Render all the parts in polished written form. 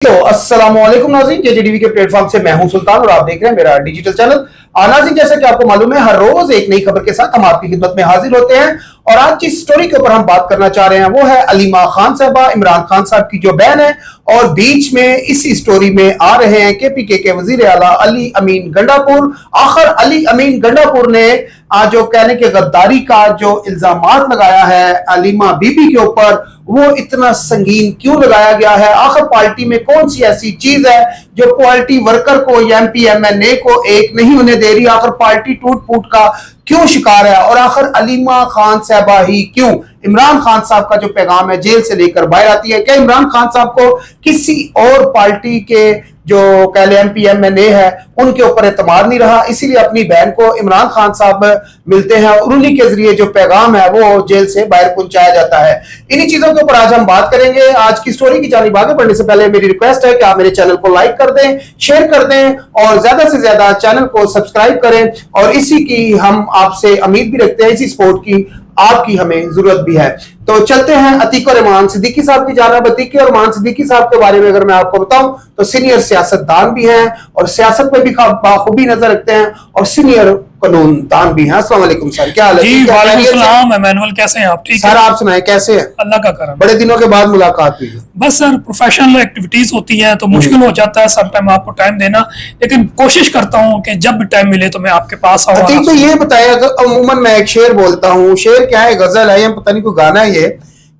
तो अस्सलामुअलैकुम नाज़रीन, जेजेडीवी के प्लेटफॉर्म से मैं हूं सुल्तान और आप देख रहे हैं मेरा डिजिटल चैनल। नाज़रीन, जैसा कि आपको मालूम है, हर रोज एक नई खबर के साथ हम आपकी खिदमत में हाजिर होते हैं और आज जिस स्टोरी के ऊपर हम बात करना चाह रहे हैं वो है अलीमा खान साहबा, इमरान खान साहब की जो बहन है। और बीच में इसी स्टोरी में आ रहे हैं केपीके के वजीर आला अली अमीन गंडापुर। आखिर अली अमीन गंडापुर ने आज जो कहने के गद्दारी का जो इल्जामात लगाया है अलीमा बीबी के ऊपर, वो इतना संगीन क्यों लगाया गया है? आखिर पार्टी में कौन सी ऐसी चीज है जो पार्टी वर्कर को या एमपी एमएनए को एक नहीं होने दे रही? आखिर पार्टी टूट फूट का क्यों शिकार है? और आखिर अलीमा खान साहबा ही क्यों इमरान खान साहब का जो पैगाम है जेल से लेकर बाहर आती है? क्या इमरान खान साहब को किसी और पार्टी के जो कह ले एमपी एमएनए है उनके ऊपर एतमाद नहीं रहा, इसीलिए अपनी बहन को इमरान खान साहब मिलते हैं और उन्हीं के जरिए जो पैगाम है वो जेल से बाहर पहुंचाया जाता है। इन्हीं चीजों के ऊपर आज हम बात करेंगे। आज की स्टोरी की जानिब आगे बढ़ने से पहले मेरी रिक्वेस्ट है कि आप मेरे चैनल को लाइक कर दें, शेयर कर दें और ज्यादा से ज्यादा चैनल को सब्सक्राइब करें। और इसी की हम आपसे उम्मीद भी रखते हैं, इसी सपोर्ट की आपकी हमें जरूरत भी है। तो चलते हैं अतीक और इमान सिद्दीकी साहब की जानिब। अतीक और इमान सिद्दीकी साहब के बारे में अगर मैं आपको बताऊं तो सीनियर सियासतदान भी हैं और सियासत में भी बाखूबी नजर रखते हैं और सीनियर कानूनदान भी हैं। अस्सलाम वालेकुम सर, क्या हाल है? जी वालेकुम सलाम एमैनुअल, कैसे हैं आप? ठीक सर, आप सुनाएं कैसे हैं? अल्लाह का करम। बड़े दिनों के बाद मुलाकात हुई है। बस सर, प्रोफेशनल एक्टिविटीज होती हैं तो मुश्किल हो जाता है सम टाइम आपको टाइम देना, लेकिन कोशिश करता हूं कि जब भी टाइम मिले तो मैं आपके पास आऊं। अतीक तो ये बताया, अमूमन मैं एक शेर बोलता हूँ, शेर क्या है, गजल है या पता नहीं कोई गाना है ये,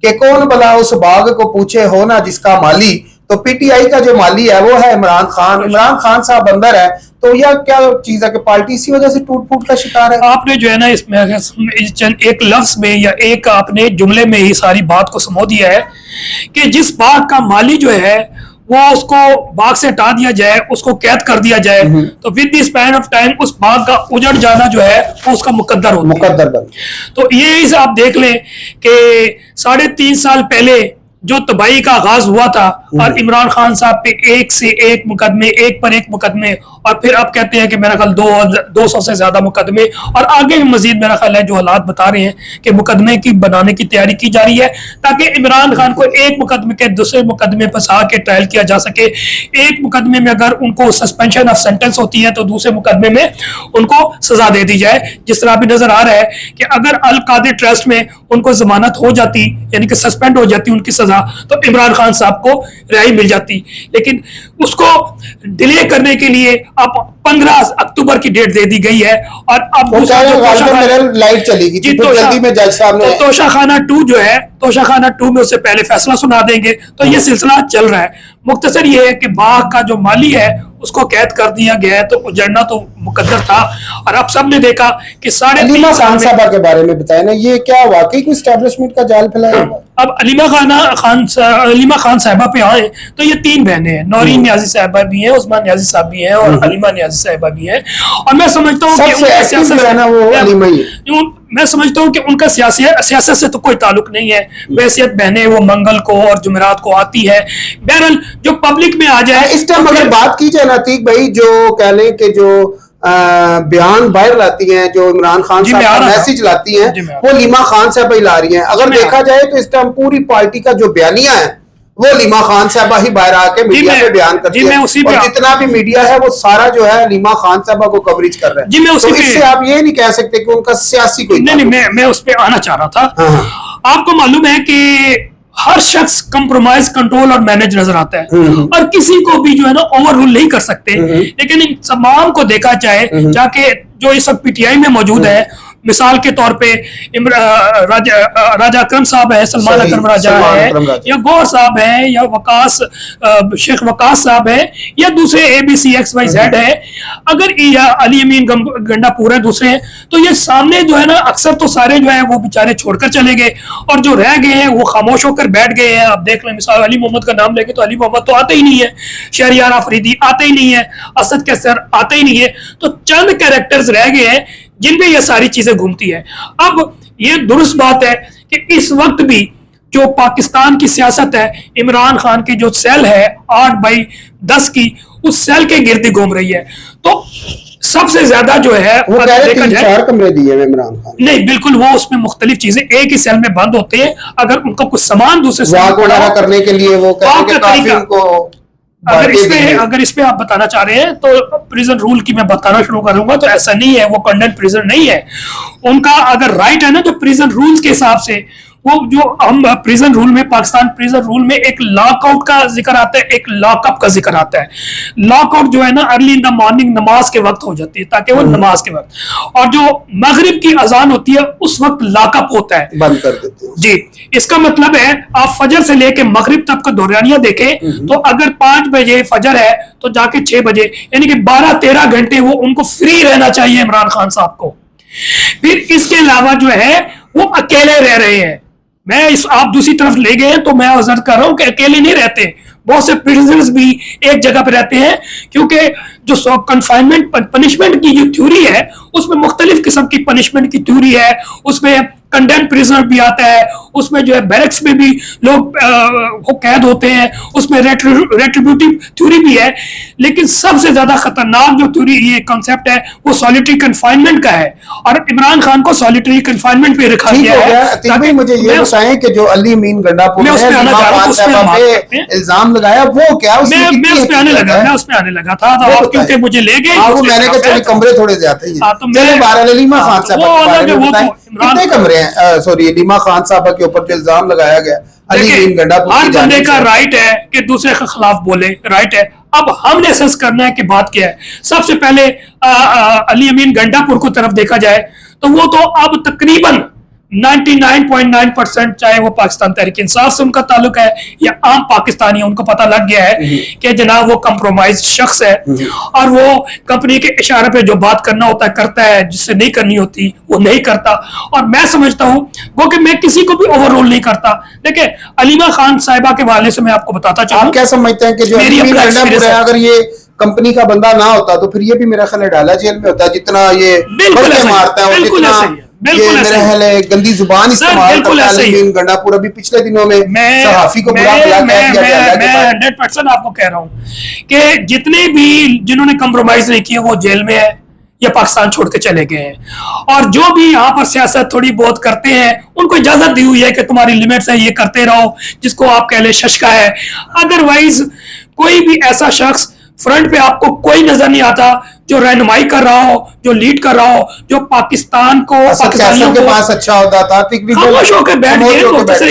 कि कौन भला उस बाग को पूछे हो ना जिसका माली। तो पीटीआई का जो माली है वो है इमरान खान। इमरान खान साहब अंदर है, तो यह क्या चीज है कि पार्टी इसी वजह से टूट फूट का शिकार है? आपने जो है ना इसमें एक लफ्ज में या एक आपने जुमले में ही सारी बात को समो दिया है कि जिस बाग का माली जो है वो उसको बाग से हटा दिया जाए, उसको कैद कर दिया जाए, तो with the span of time उस बाग का उजड़ जाना जो है वो उसका मुकद्दर होता है। तो ये आप देख लें कि 3.5 साल पहले जो तबाही का आगाज हुआ था और इमरान खान साहब पे एक से एक मुकदमे, एक पर एक मुकदमे, और फिर अब कहते हैं कि मेरा ख्याल 200 से ज्यादा मुकदमे, और आगे भी मजीद मेरा ख्याल है जो हालात बता रहे हैं कि मुकदमे की बनाने की तैयारी की जा रही है ताकि इमरान खान को एक मुकदमे के दूसरे मुकदमे फंसा के ट्रायल किया जा सके। एक मुकदमे में अगर उनको सस्पेंशन ऑफ सेंटेंस होती है तो दूसरे मुकदमे में उनको सजा दे दी जाए। जिस तरह भी नजर आ रहा है कि अगर अल कादिर ट्रस्ट में उनको जमानत हो जाती, यानी कि सस्पेंड हो जाती उनकी सजा, तो इमरान खान साहब को रिहाई मिल जाती, लेकिन उसको डिले करने के लिए अब 15 अक्टूबर की डेट दे दी गई है। और अब लाइट चलेगी तो जल्दी में जज साहब ने तोशाखाना 2 जो है, तोशाखाना 2 में उससे पहले फैसला सुना देंगे। तो ये सिलसिला चल रहा है। मुख्तसर ये है कि बाग का जो माली है उसको कैद कर दिया गया है, तो उजड़ना तो मुकद्दर था। और अब सबने देखा कि 3.5 साल साहबा के बारे में बताया ना, ये क्या वाकई कोई एस्टैब्लिशमेंट का जाल फैलाया? अब अलीमा खान साहबा पे आए तो ये 3 बहनें हैं। नौरीन नियाजी साहबा भी हैं, उस्मान नियाजी साहब भी हैं और अलीमा नियाजी साहबा भी हैं। और मैं समझता हूँ मैं समझता हूँ कि उनका सियासत से तो कोई ताल्लुक नहीं है। वैसियत बहनें वो मंगल को और जुमेरात को आती है। बहरहाल जो पब्लिक में आ जाए, इस टाइम अगर बात की जाए नातीक भाई, जो कह लें कि जो बयान बाहर लाती हैं, जो इमरान खान साहब का मैसेज लाती हैं, वो लीमा खान साहब ही ला रही हैं। अगर देखा जाए तो इस टाइम पूरी पार्टी का जो बयानिया है वो लीमा खान साहबा ही बाहर आके मीडिया पे बयान करती है और जितना भी मीडिया है वो सारा जो है लीमा खान साहबा को कवरेज कर रहा है। तो इससे आप ये नहीं कह सकते कि उनका सियासी कोई नहीं, मैं उस पर आना चाह रहा था। आपको मालूम है कि हर शख्स कंप्रोमाइज, कंट्रोल और मैनेज नजर आता है और किसी को भी जो है ना ओवर रूल नहीं कर सकते। लेकिन इन तमाम को देखा जाए जाके जो इस वक्त पीटीआई में मौजूद है, मिसाल के तौर पे राजा अकरम साहब है, सलमान अकरम राजा है, या गौर साहब है, या शेख वकास साहब है, या दूसरे ABCXYZ है, अगर या अली अमीन गंडापुर है दूसरे हैं, तो ये सामने जो है ना अक्सर तो सारे जो है वो बेचारे छोड़कर चले गए और जो रह गए हैं वो खामोश होकर बैठ गए हैं। आप देख लें, मिसाल अली मोहम्मद का नाम लेके तो अली मोहम्मद तो आते ही नहीं है, शहरियार अफरीदी आते ही नहीं है, असद कैसर आते ही नहीं है। तो चंद कैरेक्टर्स रह गए हैं जिनपे ये सारी चीजें घूमती है। अब ये दुरुस्त बात है कि इस वक्त भी जो पाकिस्तान की सियासत है, इमरान खान की जो सेल है 8/10 की, उस सेल के गिर्द घूम रही है। तो सबसे ज्यादा जो है वो देखा जाए 4 कमरे दिए हैं इमरान खान। नहीं, बिल्कुल वो उसमें मुख्तलिफ चीजें एक ही सेल में बंद होते हैं। अगर उनको कुछ सामान दूसरे करने के लिए वो अगर इसमें आप बताना चाह रहे हैं तो प्रिजन रूल की मैं बताना शुरू करूंगा, तो ऐसा नहीं है, वो कंडेंट प्रिजन नहीं है। उनका अगर राइट है ना, जो प्रिजन रूल्स के हिसाब से, वो जो हम प्रिजन रूल में, पाकिस्तान प्रिजन रूल में एक लॉकआउट का जिक्र आता है, एक लॉकअप का जिक्र आता है। लॉकआउट जो है ना अर्ली इन द मॉर्निंग नमाज के वक्त हो जाती है, ताकि वो नमाज के वक्त, और जो मगरिब की अजान होती है उस वक्त लॉकअप होता है, बंद कर देते हैं जी। इसका मतलब है आप फजर से लेके मगरिब तक का दौरानिया देखें तो अगर 5 बजे फजर है तो जाके 6 बजे, यानी कि 12-13 घंटे वो उनको फ्री रहना चाहिए इमरान खान साहब को। फिर इसके अलावा जो है वो अकेले रह रहे हैं। आप दूसरी तरफ ले गए हैं तो मैं अर्ज कर रहा हूं कि अकेले नहीं रहते, बहुत से प्रिजनर्स भी एक जगह पे रहते हैं, क्योंकि जो कंफाइनमेंट पनिशमेंट की जो थ्योरी है उसमें मुख्तलिफ किस्म की पनिशमेंट की थ्योरी है, उसमें कंडेम प्रिजनर भी आता है, उसमें जो है बैरक्स में भी लोग वो कैद होते हैं, उसमें रेट्रिब्यूटिव थ्योरी भी है। लेकिन सबसे ज्यादा खतरनाक जो थ्योरी, ये कॉन्सेप्ट है, वो सॉलिटरी कन्फाइनमेंट का है, और इमरान खान को सॉलिटरी कन्फाइनमेंट पे रखा गया है। ताकि मुझे ये बताएं कि जो अली अमीन गंडापुर ने इल्जाम लगाया वो क्या, मैं उस पे आने लगा था क्योंकि मुझे ले गए, मैंने कहा कमरे थोड़े ज्यादा ही अलीमा खान साहब कितने कमरे हैं, सॉरी अलीमा खान साहब के ऊपर जो इल्जाम लगाया गया, हर बंदे का राइट है कि दूसरे के खिलाफ बोले, राइट है। अब हमने असेस करना है कि बात क्या है। सबसे पहले अली अमीन गंडापुर को तरफ देखा जाए तो वो तो अब तकरीबन 99.9%, चाहे वो पाकिस्तान तहरीक इंसाफ से उनका ताल्लुक है या आम पाकिस्तानी, उनको पता लग गया है कि जनाब वो कंप्रोमाइज शख्स है, और वो कंपनी के इशारे पे जो बात करना होता है करता है, जिससे नहीं करनी होती वो नहीं करता। और मैं समझता हूँ वो कि मैं किसी को भी ओवररोल नहीं करता। देखिए अलीमा खान साहिबा के वाले से मैं आपको बताता चलूं, आप क्या समझते हैं कि जो अगर ये कंपनी का बंदा ना होता तो फिर ये भी मेरा ख्याल डाला जेल में होता, जितना ये मारता है, गंदी जुबान इस्तेमाल करता है गंडापुर। अभी पिछले दिनों में सहाफी को बुरा भला कह दिया। मैं 100% आपको कह रहा हूँ कि जितने भी जिन्होंने कंप्रोमाइज नहीं किया वो जेल में है या पाकिस्तान छोड़ के चले गए हैं, और जो भी यहाँ पर सियासत थोड़ी बहुत करते हैं उनको इजाजत दी हुई है कि तुम्हारी लिमिट्स है, ये करते रहो, जिसको आप कह ले शशका है। अदरवाइज कोई भी ऐसा शख्स फ्रंट पे आपको कोई नजर नहीं आता जो रहनुमाई कर रहा हो, जो लीड कर रहा हो, जो पाकिस्तान को पाकिस्तानियों के पास अच्छा होता था, खामोश होकर बैठ गए,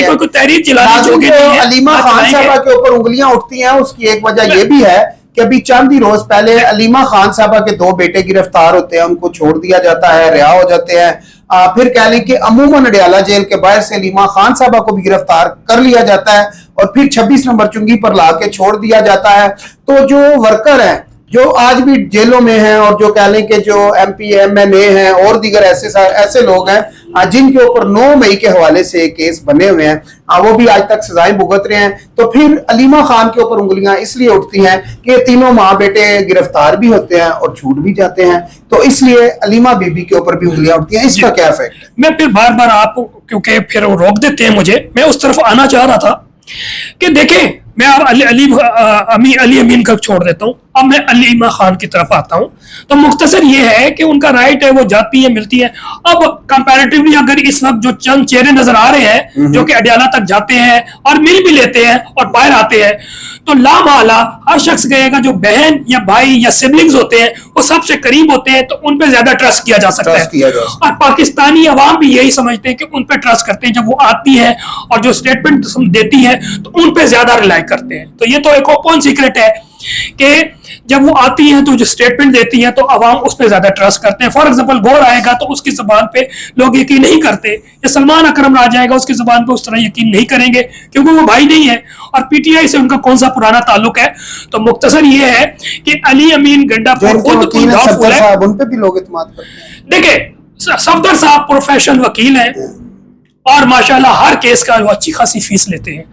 कोई तहरीर चलानी। अलीमा खान साहबा के ऊपर उंगलियां उठती हैं, उसकी एक वजह यह भी है कि अभी चंद ही रोज पहले अलीमा खान साहबा के 2 बेटे गिरफ्तार होते हैं, उनको छोड़ दिया जाता है, रिहा हो जाते हैं। फिर कह लें कि अमूमन अडियाला जेल के बाहर से अलीमा खान साहबा को भी गिरफ्तार कर लिया जाता है और फिर 26 नंबर चुंगी पर लाके छोड़ दिया जाता है। तो जो वर्कर हैं जो आज भी जेलों में हैं, और जो कह लें कि जो MP MNA हैं और दीगर ऐसे लोग हैं जिनके ऊपर 9 मई के हवाले से केस बने हुए हैं, वो भी आज तक सजाएं भुगत रहे हैं। तो फिर अलीमा खान के ऊपर उंगलियां इसलिए उठती हैं कि तीनों माँ बेटे गिरफ्तार भी होते हैं और छूट भी जाते हैं, तो इसलिए अलीमा बीबी के ऊपर भी उंगलियां उठती हैं। इसका क्या इफेक्ट है? मैं फिर बार बार आपको, क्योंकि फिर रोक देते हैं मुझे, मैं उस तरफ आना चाह रहा था कि देखें, मैं अब अली अमीन का छोड़ देता हूं, अब मैं अलीमा खान की तरफ आता हूं। तो मुख्तसर ये है कि उनका राइट है, वो जाती है, मिलती है। अब कंपैरेटिवली अगर इस वक्त जो चंद चेहरे नजर आ रहे हैं जो कि अडियाला तक जाते हैं और मिल भी लेते हैं और बाहर आते हैं, तो लामाला हर शख्स कहेगा जो बहन या भाई या सिबलिंग्स होते हैं वो सबसे करीब होते हैं, तो उन पर ज्यादा ट्रस्ट किया जा सकता है। और पाकिस्तानी अवाम भी यही समझते हैं कि उन पर ट्रस्ट करते हैं। जब वो आती है और जो स्टेटमेंट देती है तो उन पर ज्यादा रिलाई करते हैं। तो ये तो एक ओपन सीक्रेट है कि जब वो आती हैं तो जो स्टेटमेंट देती हैं तो अवाम उस पर ज्यादा ट्रस्ट करते हैं। फॉर एग्जांपल गौर आएगा तो उसकी जुबान पे लोग यकीन नहीं करते, या सलमान अकरम आ जाएगा उसकी जुबान पे उस तरह यकीन नहीं करेंगे क्योंकि वो भाई नहीं है, और PTI से उनका कौन सा पुराना ताल्लुक है। तो मुख्तसर ये है कि अली अमीन गंडापुर खुद उन पे भी लोग इत्मीनान करते हैं। देखिए सफदर साहब प्रोफेशनल वकील हैं और माशाल्लाह हर केस का वो अच्छी खासी फीस लेते हैं,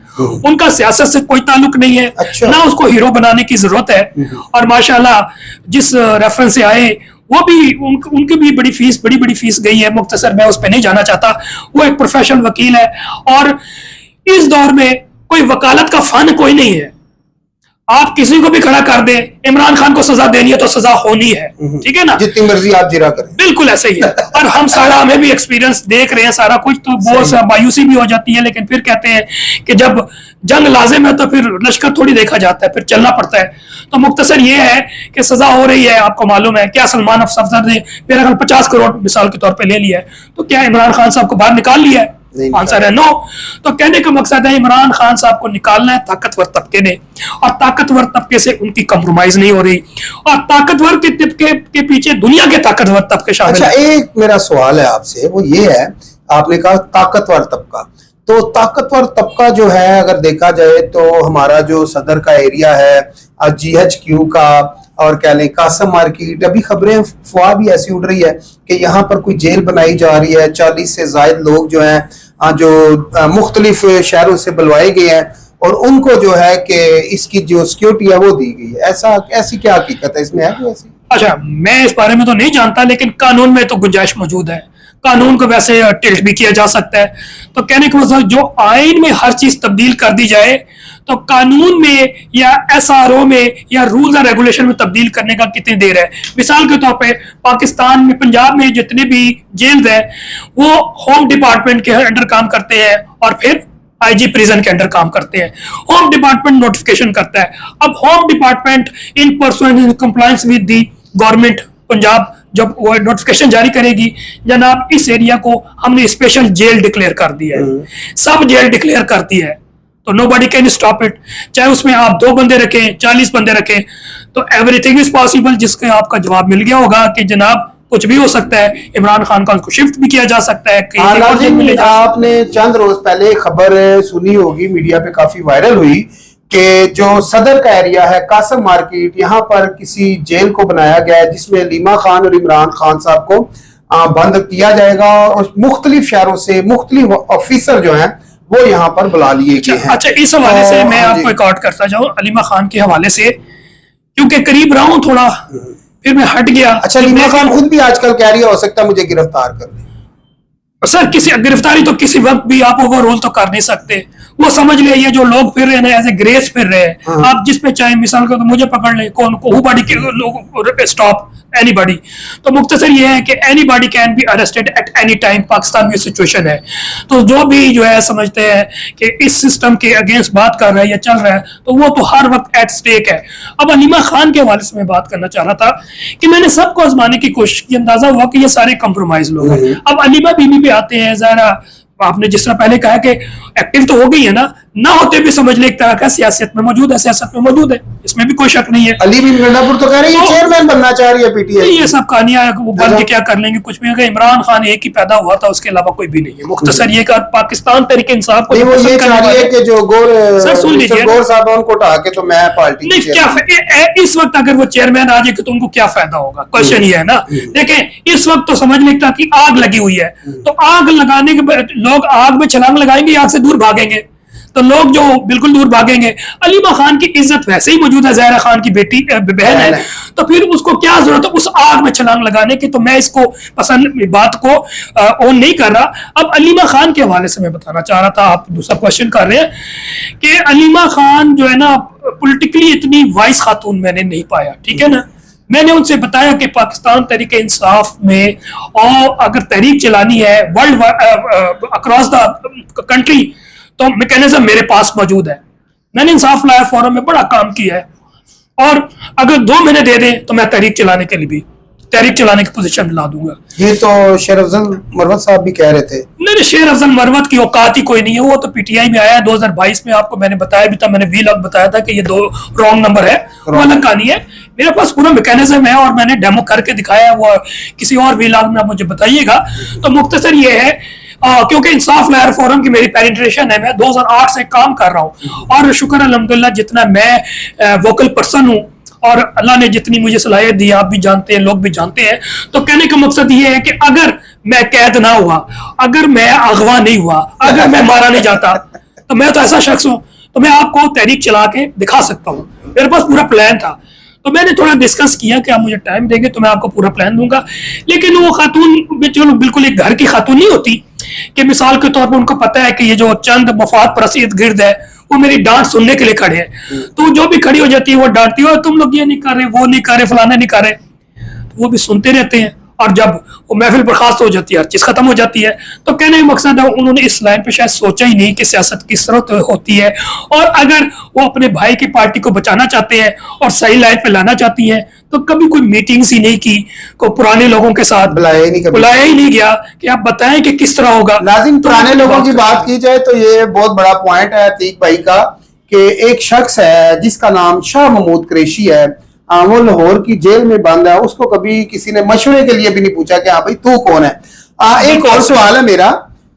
उनका सियासत से कोई ताल्लुक नहीं है। अच्छा। ना उसको हीरो बनाने की जरूरत है, और माशाल्लाह जिस रेफरेंस से आए वो भी उनकी भी बड़ी फीस गई है। मुख्तसर मैं उस पर नहीं जाना चाहता, वो एक प्रोफेशनल वकील है, और इस दौर में कोई वकालत का फन कोई नहीं है। आप किसी को भी खड़ा कर दें, इमरान खान को सजा देनी है तो सजा होनी है, ठीक है ना, जितनी मर्जी आप जिरा करें। बिल्कुल ऐसे ही है। और हम सारा, हमें भी एक्सपीरियंस देख रहे हैं सारा कुछ, तो बहुत सा मायूसी भी हो जाती है, लेकिन फिर कहते हैं कि जब जंग लाजिम है तो फिर लश्कर थोड़ी देखा जाता है, फिर चलना पड़ता है। तो मुख्तसर ये है कि सजा हो रही है। आपको मालूम है क्या, सलमान अफसर ने मेरा ख्याल 50 करोड़ मिसाल के तौर पर ले लिया है, तो क्या इमरान खान साहब को बाहर निकाल लिया है? आंसर है नो। तो कहने का मकसद है इमरान खान साहब को निकालना है ताकतवर तबके ने, और ताकतवर तबके से उनकी कंप्रोमाइज नहीं हो रही, और ताकतवर के तबके के पीछे दुनिया के ताकतवर तबके शामिल अच्छा, हैं। एक मेरा सवाल है आपसे, वो ये है, आपने कहा ताकतवर तबका, तो ताकतवर तबका जो है अगर देखा जाए तो हमारा जो सदर का एरिया है, GHQ का, और कह लें कासम मार्केट, अभी खबरें अफवाह भी ऐसी उड़ रही है कि यहाँ पर कोई जेल बनाई जा रही है, 40 से ज्यादा लोग जो हैं जो मुख्तलिफ शहरों से बुलवाए गए हैं, और उनको जो है कि इसकी जो सिक्योरिटी है वो दी गई है। ऐसी क्या हकीकत है इसमें, है कोई ऐसी? अच्छा, मैं इस बारे में तो नहीं जानता, लेकिन कानून में तो गुंजाइश मौजूद है, कानून को वैसे टिल्ट भी किया जा सकता है। तो कहने का मतलब जो आइन में हर चीज तब्दील कर दी जाए, तो कानून में या SRO में या रूल्स एंड रेगुलेशन में तब्दील करने का कितनी देर है? मिसाल के तौर पे पाकिस्तान में, पंजाब में जितने भी जेल हैं वो होम डिपार्टमेंट के अंडर काम करते हैं, और फिर IG प्रिजन के अंडर काम करते हैं। होम डिपार्टमेंट नोटिफिकेशन करता है। अब home department in person compliance with the government Punjab जब वो नोटिफिकेशन जारी करेगी, जनाब इस एरिया को हमने स्पेशल जेल डिक्लेयर कर दिया है, सब जेल डिक्लेयर कर दी है, तो नोबडी कैन स्टॉप इट। चाहे उसमें आप 2 बंदे रखें, 40 बंदे रखें, तो एवरीथिंग इज पॉसिबल। जिसके आपका जवाब मिल गया होगा कि जनाब कुछ भी हो सकता है, इमरान खान का उसको शिफ्ट भी किया जा सकता है। आपने चंद रोज पहले खबर सुनी होगी, मीडिया पे काफी वायरल हुई, कि जो सदर का एरिया है कासम मार्केट, यहाँ पर किसी जेल को बनाया गया है जिसमें लीमा खान और इमरान खान साहब को बंद किया जाएगा, और मुख्तलिफ शहरों से मुख्तलिफ ऑफिसर जो हैं वो यहाँ पर बुला लिए गए हैं। अच्छा, इस हवाले से मैं आपको एक और करता जाऊं, अलीमा खान के हवाले से, क्योंकि करीब रहा हूं थोड़ा, फिर मैं हट गया। अच्छा, लीमा खान खुद भी आजकल कह रही है हो सकता है मुझे गिरफ्तार कर ले। सर, किसी गिरफ्तारी तो किसी वक्त भी आप ओवरऑल तो कर नहीं सकते। वो समझ ले, ये जो लोग फिर रहे हैं एज ए ग्रेस फिर रहे हैं, आप जिस पे चाहे मिसाल को तो मुझे पकड़ ले, कौन को बॉडी के लोग स्टॉप एनीबॉडी। तो मुख्तसर ये है कि anybody can be arrested at any time. Pakistan की सिचुएशन है, तो जो भी जो है समझते हैं कि इस सिस्टम के अगेंस्ट बात कर रहा है या चल रहा है, तो वो तो हर वक्त एट स्टेक है। अब अलीमा खान के हवाले से मैं बात करना चाह रहा था कि मैंने सबको आजमाने की कोशिश की, अंदाजा हुआ कि ये सारे कंप्रोमाइज लोग हैं। अब अलीमा बीबी पे आते हैं, जरा आपने जिस तरह पहले कहा कि एक्टिव तो हो गई है ना होते भी समझ ले एक तरह का सियासत में मौजूद है, सियासत में मौजूद है, इसमें भी कोई शक नहीं है। अली बिन गंडापुर तो कह रहे हैं चेयरमैन बनना चाह रही है PTI। ये सब कहानियां, वो बन के क्या कर लेंगे, कुछ भी। अगर इमरान खान एक ही पैदा हुआ था, उसके अलावा कोई भी नहीं है। मुख्तसर ये का पाकिस्तान तहरीक इंसाफ को वो ये चाह रही है कि जो गौर साहब उनको उठा के तो मैं पार्टी नहीं, क्या इस वक्त अगर वो चेयरमैन आ जाए तो उनको क्या फायदा होगा? क्वेश्चन ये है ना। देखें, इस वक्त तो समझ लेता कि आग लगी हुई है, तो आग लगाने के लोग आग में छलांग लगाएंगे, आग से दूर भागेंगे, तो लोग जो बिल्कुल दूर भागेंगे। अलीमा खान की इज्जत वैसे ही मौजूद है, ज़हरा खान की बेटी बहन है, तो फिर उसको क्या जरूरत है उस आग में छलांग लगाने की? तो मैं इसको पसंद बात को ऑन नहीं कर रहा। अब अलीमा खान के हवाले से मैं बताना चाह रहा था, आप दूसरा क्वेश्चन कर रहे हैं कि अलीमा खान जो है ना, पॉलिटिकली इतनी वाइस खातून मैंने नहीं पाया, ठीक है ना। मैंने उनसे बताया कि पाकिस्तान तहरीक इंसाफ में और अगर तहरीक चलानी है वर्ल्ड अक्रॉस द कंट्री, तो मैकेनिज्म मेरे पास मौजूद है। मैंने इंसाफ लाया फोरम में बड़ा काम किया है, और अगर 2 महीने दे दें तो मैं तहरीक चलाने के लिए भी तहरीक चलाने की पोजीशन में ला दूंगा। ये तो शेर अफजल मरवत साहब भी कह रहे थे। नहीं, शेर अफजल मरवत की औकात ही कोई नहीं है, वो तो PTI में आया है 2022 में, आपको मैंने बताया भी था, मैंने वीलॉग बताया था कि ये 2 रॉन्ग नंबर है, वो अलग कहानी है। मेरे पास पूरा मैकेनिज्म है और मैंने डेमो करके दिखाया है, वो किसी और वीलॉग में आप मुझे बताइएगा। तो मुख्तसर ये है, क्योंकि इंसाफ लायर फोरम की मेरी पेनिट्रेशन है, मैं 2008 से काम कर रहा हूँ, और शुक्र अल्हम्दुलिल्लाह जितना मैं वोकल पर्सन हूँ और अल्लाह ने जितनी मुझे सलाहियत दी, आप भी जानते हैं, लोग भी जानते हैं। तो कहने का मकसद ये है कि अगर मैं कैद ना हुआ, अगर मैं अगवा नहीं हुआ, अगर मैं मारा नहीं जाता, तो मैं तो ऐसा शख्स हूँ, तो मैं आपको तहरीक चला के दिखा सकता हूँ। मेरे पास पूरा प्लान था, तो मैंने थोड़ा डिस्कस किया कि आप मुझे टाइम देंगे तो मैं आपको पूरा प्लान दूंगा। लेकिन वो खातून चलो बिल्कुल एक घर की खातून नहीं होती कि मिसाल के तौर पर उनको पता है कि ये जो चंद मफाद परस्त गिर्द है वो मेरी डांट सुनने के लिए खड़े हैं। तो जो भी खड़ी हो जाती है वो डांटती है, तुम लोग ये नहीं कर रहे, वो नहीं कर रहे, फलाने नहीं कर रहे, तो वो भी सुनते रहते हैं। और जब वो महफिल बर्खास्त हो जाती है, हर चीज खत्म हो जाती है, तो कहने का मकसद है उन्होंने इस लाइन पे शायद सोचा ही नहीं कि सियासत किस तरह तो होती है। और अगर वो अपने भाई की पार्टी को बचाना चाहते हैं और सही लाइन पे लाना चाहती हैं, तो कभी कोई मीटिंग्स ही नहीं की, को पुराने लोगों के साथ बुलाया ही नहीं गया कि आप बताएं कि किस तरह होगा। नाज़रीन, पुराने लोगों की बात की जाए तो ये बहुत बड़ा पॉइंट है अतीक भाई का, कि एक शख्स है जिसका नाम शाह महमूद कुरैशी है, वो लाहौर की जेल में बंद है, उसको कभी किसी ने मशवरे के लिए भी नहीं पूछा कि हाँ भाई तू कौन है। एक और सवाल है मेरा,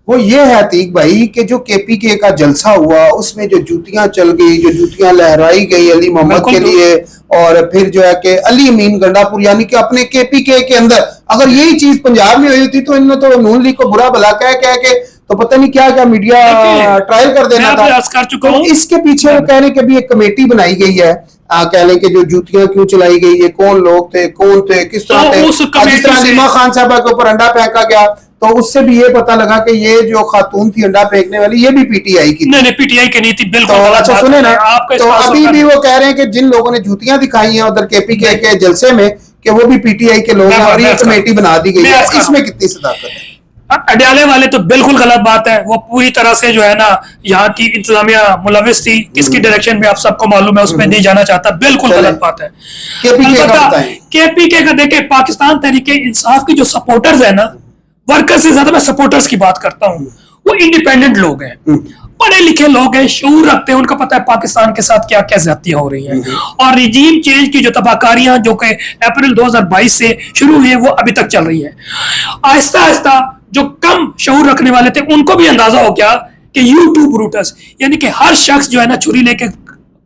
वो ये है अतीक भाई कि जो केपीके का जलसा हुआ उसमें जो जूतियां चल गई, जो जूतियां लहराई गई अली मोहम्मद के लिए, और फिर जो है कि अली अमीन गंडापुर यानी कि अपने केपीके के अंदर अगर यही चीज पंजाब में हुई होती तो इन्होंने तो नून लीग को बुरा भला कह के तो पता नहीं क्या क्या मीडिया ट्रायल कर देना था। तो इसके पीछे वो कह रहे कि अभी एक कमेटी बनाई गई है, कह लें कि जो जूतियां क्यों चलाई गई, ये कौन लोग थे, कौन थे, किस तरह थे। जिस तरह नीमा खान साहबा के ऊपर अंडा फेंका गया, तो उससे भी ये पता लगा कि ये जो खातून थी अंडा फेंकने वाली, ये भी पीटीआई की थी। नहीं, पीटीआई की नहीं थी, बिल्कुल। तो अच्छा सुने ना, तो अभी भी वो कह रहे हैं कि जिन लोगों ने जूतियां दिखाई हैं उधर केपीके के जलसे में, कि वो भी पीटीआई के लोग हैं और ये कमेटी बना दी गई है। इसमें कितनी सदाकत है? अडयाले वाले तो बिल्कुल गलत बात है, वो पूरी तरह से जो है ना यहाँ की इंतजामिया मुलविस थी, किसकी डायरेक्शन में आप सबको मालूम है, उसमें नहीं जाना चाहता, बिल्कुल गलत बात है। केपीके का देखे, पाकिस्तान तहरीके इंसाफ की जो सपोर्टर्स है ना, वर्कर्स से ज्यादा मैं सपोर्टर्स की बात करता हूँ, वो इंडिपेंडेंट लोग हैं, पढ़े लिखे लोग हैं, शऊर रखते हैं, उनको पता है पाकिस्तान के साथ क्या क्या ज्यादतियां हो रही हैं। और रिजीम चेंज की जो तबाकारियां जो कि अप्रैल 2022 से शुरू हुई है वो अभी तक चल रही है। आहिस्ता आहिस्ता जो कम शऊर रखने वाले थे उनको भी अंदाजा हो गया कि यूट्यूब रूटर्स यानी कि हर शख्स जो है ना छुरी लेके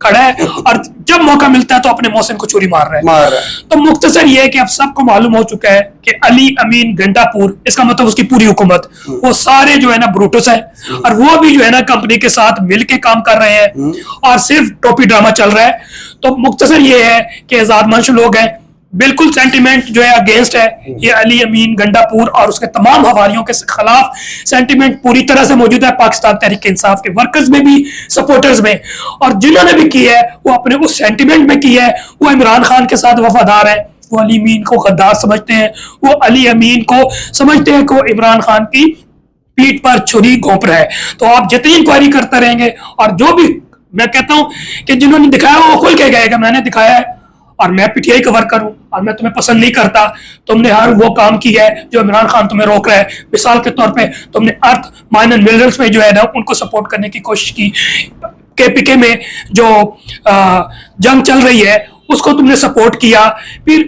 खड़ा है और जब मौका मिलता है तो अपने मौसम को छुरी मार रहा है। तो मुख्तसर ये है कि अब सबको मालूम हो चुका है कि अली अमीन गंडापुर, इसका मतलब उसकी पूरी हुकूमत, वो सारे जो है ना ब्रूटस है, और वो भी जो है ना कंपनी के साथ मिलके काम कर रहे हैं और सिर्फ टोपी ड्रामा चल रहा है। तो मुख्तसर ये है कि आजाद मंश लोग हैं, बिल्कुल सेंटिमेंट जो है अगेंस्ट है ये अली अमीन गंडापुर और उसके तमाम हवारियों के खिलाफ सेंटिमेंट पूरी तरह से मौजूद है पाकिस्तान तहरीक इंसाफ के वर्कर्स में भी, सपोर्टर्स में, और जिन्होंने भी की है वो अपने उस सेंटिमेंट में की है। वो इमरान खान के साथ वफादार है, वो अली अमीन को गद्दार समझते हैं, वो अली अमीन को समझते हैं कि वो इमरान खान की पीठ पर छुरी घोंप रहा है। तो आप जितनी इंक्वायरी करते रहेंगे और जो भी मैं कहता हूं कि जिन्होंने दिखाया वो खुल के गएगा मैंने दिखाया है और मैं पीटीआई का वर्कर हूं और मैं तुम्हें पसंद नहीं करता, तुमने हर वो काम किया है जो इमरान खान तुम्हें रोक रहा है। मिसाल के तौर पे तुमने अर्थ माइन एंड मिनरल्स में जो है ना उनको सपोर्ट करने की कोशिश की, केपीके में जो जंग चल रही है उसको तुमने सपोर्ट किया। फिर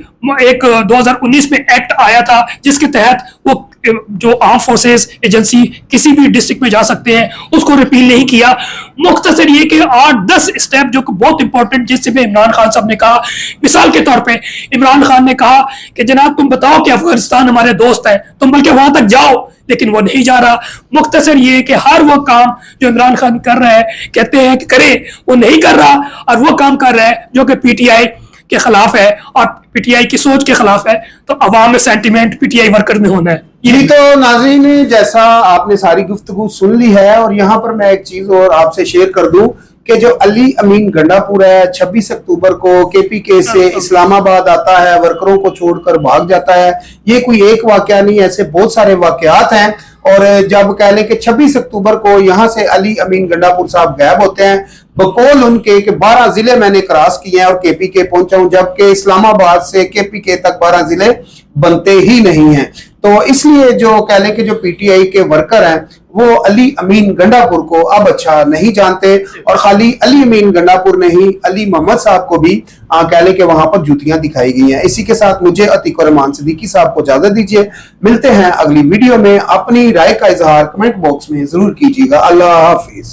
एक 2019 में एक्ट आया था जिसके तहत वो जो आर्म फोर्सेस एजेंसी किसी भी डिस्ट्रिक्ट में जा सकते हैं, उसको रिपील नहीं किया। मुख्तसर ये कि 8-10 स्टेप जो बहुत इंपॉर्टेंट जिससे भी इमरान खान साहब ने कहा, मिसाल के तौर पे इमरान खान ने कहा कि जनाब तुम बताओ कि अफगानिस्तान हमारे दोस्त है, तुम बल्कि वहां तक जाओ, लेकिन वो नहीं जा रहा। मुख्तसर ये कि हर वो काम जो इमरान खान कर रहा है, कहते हैं कि करे, वो नहीं कर रहा और वो काम कर रहा है जो कि पीटीआई के खिलाफ है और पीटीआई की सोच के खिलाफ है। तो अवाम में सेंटिमेंट पीटीआई वर्कर में होना है। यही तो नाज़रीन, जैसा आपने सारी गुफ्तगू सुन ली है और यहाँ पर मैं एक चीज और आपसे शेयर कर दूं कि जो अली अमीन गंडापुर है 26 अक्टूबर को केपीके से इस्लामाबाद आता है, वर्करों को छोड़कर भाग जाता है। ये कोई एक वाकया नहीं, ऐसे बहुत सारे वाकयात हैं। और जब कह लें कि 26 अक्टूबर को यहाँ से अली अमीन गंडापुर साहब गायब होते हैं, बकौल उनके कि 12 जिले मैंने क्रॉस किए हैं और केपीके पहुंचा हूं, जबकि इस्लामाबाद से केपीके तक 12 जिले बनते ही नहीं हैं। तो इसलिए जो कह लें कि जो पीटीआई के वर्कर हैं वो अली अमीन गंडापुर को अब अच्छा नहीं जानते, और खाली अली अमीन गंडापुर नहीं, अली मोहम्मद साहब को भी कह लें कि वहां पर जूतियां दिखाई गई हैं। इसी के साथ मुझे अतीक और रहमान सिद्दीकी साहब को इजाजत दीजिए, मिलते हैं अगली वीडियो में। अपनी राय का इजहार कमेंट बॉक्स में जरूर कीजिएगा। अल्लाह हाफिज।